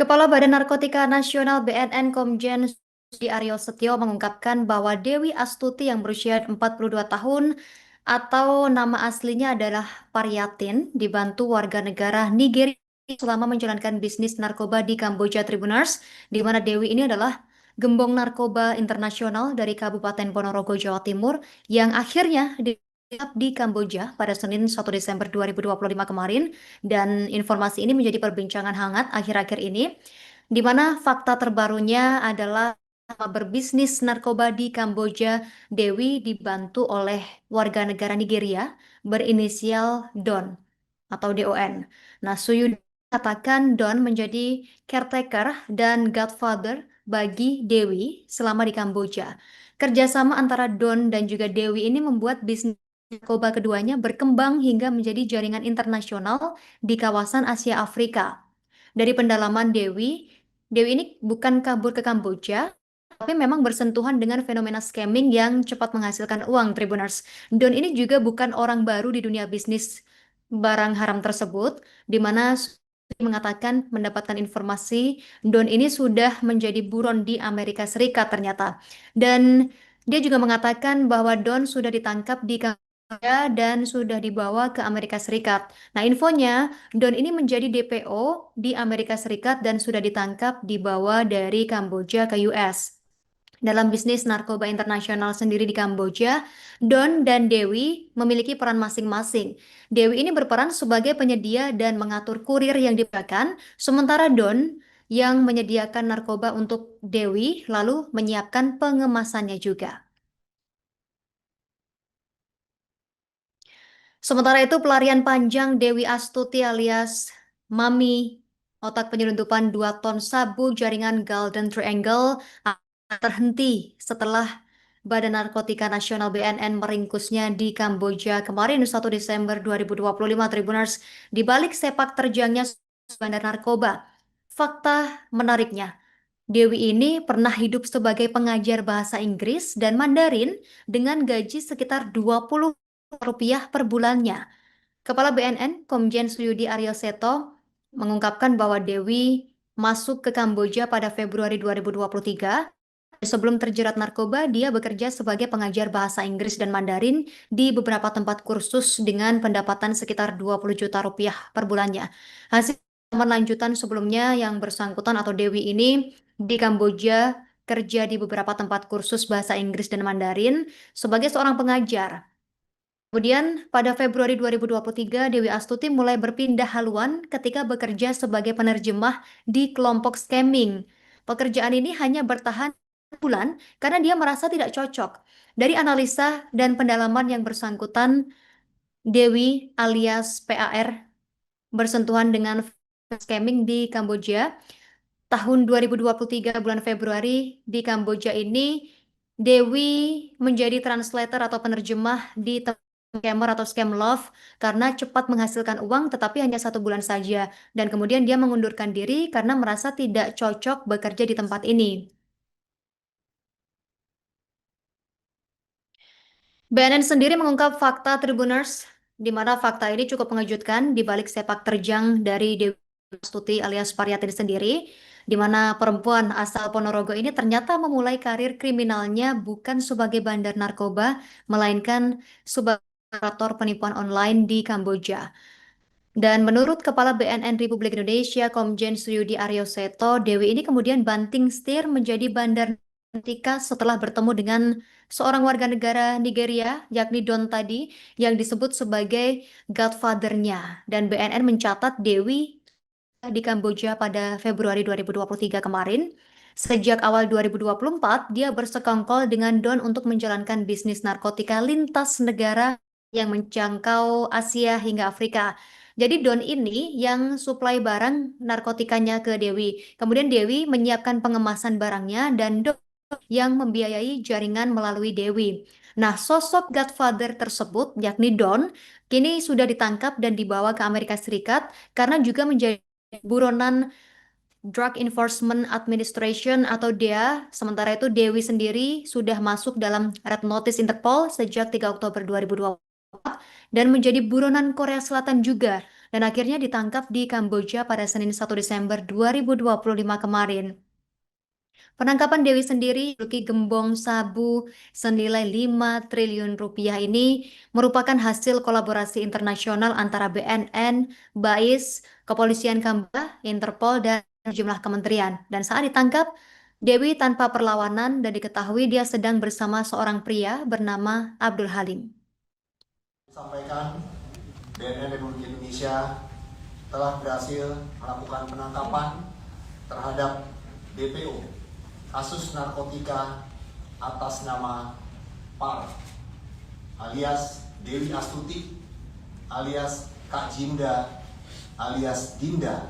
Kepala Badan Narkotika Nasional BNN Komjen Sudi Aryo Setio mengungkapkan bahwa Dewi Astuti yang berusia 42 tahun atau nama aslinya adalah Paryatin dibantu warga negara Nigeria selama menjalankan bisnis narkoba di Kamboja Tribuners, di mana Dewi ini adalah gembong narkoba internasional dari Kabupaten Ponorogo, Jawa Timur yang akhirnya ditangkap di Kamboja pada Senin 1 Desember 2025 kemarin, dan informasi ini menjadi perbincangan hangat akhir-akhir ini, di mana fakta terbarunya adalah selama berbisnis narkoba di Kamboja, Dewi dibantu oleh warga negara Nigeria berinisial Don atau DON. Nah, Suyudi katakan Don menjadi caretaker dan godfather bagi Dewi selama di Kamboja. Kerjasama antara Don dan juga Dewi ini membuat bisnis narkoba keduanya berkembang hingga menjadi jaringan internasional di kawasan Asia Afrika. Dari pendalaman Dewi, Dewi ini bukan kabur ke Kamboja, tapi memang bersentuhan dengan fenomena scamming yang cepat menghasilkan uang, Tribuners. Don ini juga bukan orang baru di dunia bisnis barang haram tersebut, di mana mengatakan mendapatkan informasi Don ini sudah menjadi buron di Amerika Serikat ternyata. Dan dia juga mengatakan bahwa Don sudah ditangkap di Kamboja dan sudah dibawa ke Amerika Serikat. Nah, infonya Don ini menjadi DPO di Amerika Serikat dan sudah ditangkap dibawa dari Kamboja ke US. Dalam bisnis narkoba internasional sendiri di Kamboja, Don dan Dewi memiliki peran masing-masing. Dewi ini berperan sebagai penyedia dan mengatur kurir yang diberikan, sementara Don yang menyediakan narkoba untuk Dewi lalu menyiapkan pengemasannya juga. Sementara itu, pelarian panjang Dewi Astuti alias Mami, otak penyelundupan 2 ton sabu jaringan Golden Triangle, terhenti setelah Badan Narkotika Nasional BNN meringkusnya di Kamboja kemarin 1 Desember 2025, Tribuners, di balik sepak terjangnya bandar narkoba. Fakta menariknya, Dewi ini pernah hidup sebagai pengajar bahasa Inggris dan Mandarin dengan gaji sekitar 20 rupiah per bulannya. Kepala BNN, Komjen Suyudi Aryo Seto, mengungkapkan bahwa Dewi masuk ke Kamboja pada Februari 2023. Sebelum terjerat narkoba, dia bekerja sebagai pengajar bahasa Inggris dan Mandarin di beberapa tempat kursus dengan pendapatan sekitar 20 juta rupiah per bulannya. Hasil lanjutan sebelumnya yang bersangkutan atau Dewi ini di Kamboja kerja di beberapa tempat kursus bahasa Inggris dan Mandarin sebagai seorang pengajar. Kemudian pada Februari 2023, Dewi Astuti mulai berpindah haluan ketika bekerja sebagai penerjemah di kelompok scamming. Pekerjaan ini hanya bertahan bulan karena dia merasa tidak cocok. Dari analisa dan pendalaman yang bersangkutan, Dewi alias PAR bersentuhan dengan scamming di Kamboja. Tahun 2023 bulan Februari di Kamboja ini, Dewi menjadi translator atau penerjemah di scammer atau scam love karena cepat menghasilkan uang tetapi hanya 1 bulan saja. Dan kemudian dia mengundurkan diri karena merasa tidak cocok bekerja di tempat ini. BNN sendiri mengungkap fakta Tribuners, di mana fakta ini cukup mengejutkan di balik sepak terjang dari Dewi Astuti alias Paryatin sendiri, di mana perempuan asal Ponorogo ini ternyata memulai karir kriminalnya bukan sebagai bandar narkoba, melainkan sebagai operator penipuan online di Kamboja. Dan menurut Kepala BNN Republik Indonesia, Komjen Suyudi Aryo Seto, Dewi ini kemudian banting setir menjadi bandar narkotika setelah bertemu dengan seorang warga negara Nigeria, yakni Don tadi, yang disebut sebagai godfather-nya. Dan BNN mencatat Dewi di Kamboja pada Februari 2023 kemarin. Sejak awal 2024, dia bersekongkol dengan Don untuk menjalankan bisnis narkotika lintas negara yang menjangkau Asia hingga Afrika. Jadi Don ini yang suplai barang narkotikanya ke Dewi. Kemudian Dewi menyiapkan pengemasan barangnya dan Don yang membiayai jaringan melalui Dewi. Nah, sosok Godfather tersebut, yakni Don, kini sudah ditangkap dan dibawa ke Amerika Serikat karena juga menjadi buronan Drug Enforcement Administration atau DEA. Sementara itu Dewi sendiri sudah masuk dalam Red Notice Interpol sejak 3 Oktober 2024 dan menjadi buronan Korea Selatan juga. dan akhirnya ditangkap di Kamboja pada Senin 1 Desember 2025 kemarin. Penangkapan Dewi sendiri, Luki gembong sabu senilai 5 triliun rupiah ini merupakan hasil kolaborasi internasional antara BNN, BAIS, Kepolisian Kamboja, Interpol, dan sejumlah kementerian. Dan saat ditangkap, Dewi tanpa perlawanan dan diketahui dia sedang bersama seorang pria bernama Abdul Halim. Sampaikan, BNN Republik Indonesia telah berhasil melakukan penangkapan terhadap DPO kasus narkotika atas nama PAR alias Dewi Astuti alias Kak Jinda alias Dinda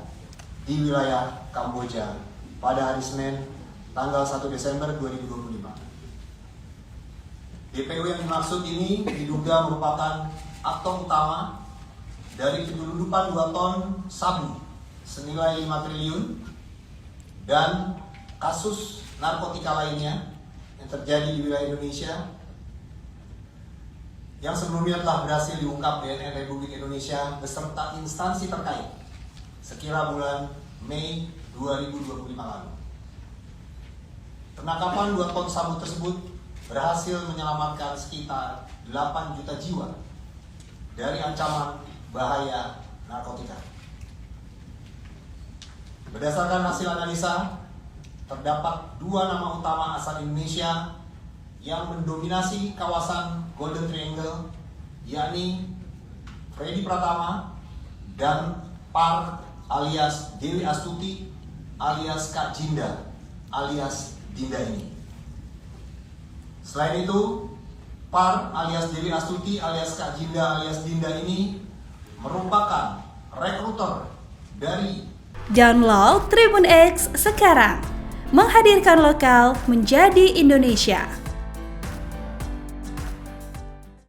di wilayah Kamboja pada hari Senin tanggal 1 Desember 2025. DPO yang dimaksud ini diduga merupakan aktor utama dari penyelundupan 2 ton sabu senilai 5 triliun dan kasus narkotika lainnya yang terjadi di wilayah Indonesia yang sebelumnya telah berhasil diungkap BNN Republik Indonesia beserta instansi terkait sekira bulan Mei 2025 lalu. Penangkapan 2 ton sabu tersebut berhasil menyelamatkan sekitar 8 juta jiwa dari ancaman bahaya narkotika. Berdasarkan hasil analisa, terdapat 2 nama utama asal Indonesia yang mendominasi kawasan Golden Triangle, yakni Freddy Pratama dan PAR alias Dewi Astuti alias Kak Jinda alias Dinda ini. Selain itu, PAR alias Dewi Astuti alias Kak Jinda alias Dinda ini merupakan rekruter dari Download Tribun X sekarang, menghadirkan lokal menjadi Indonesia.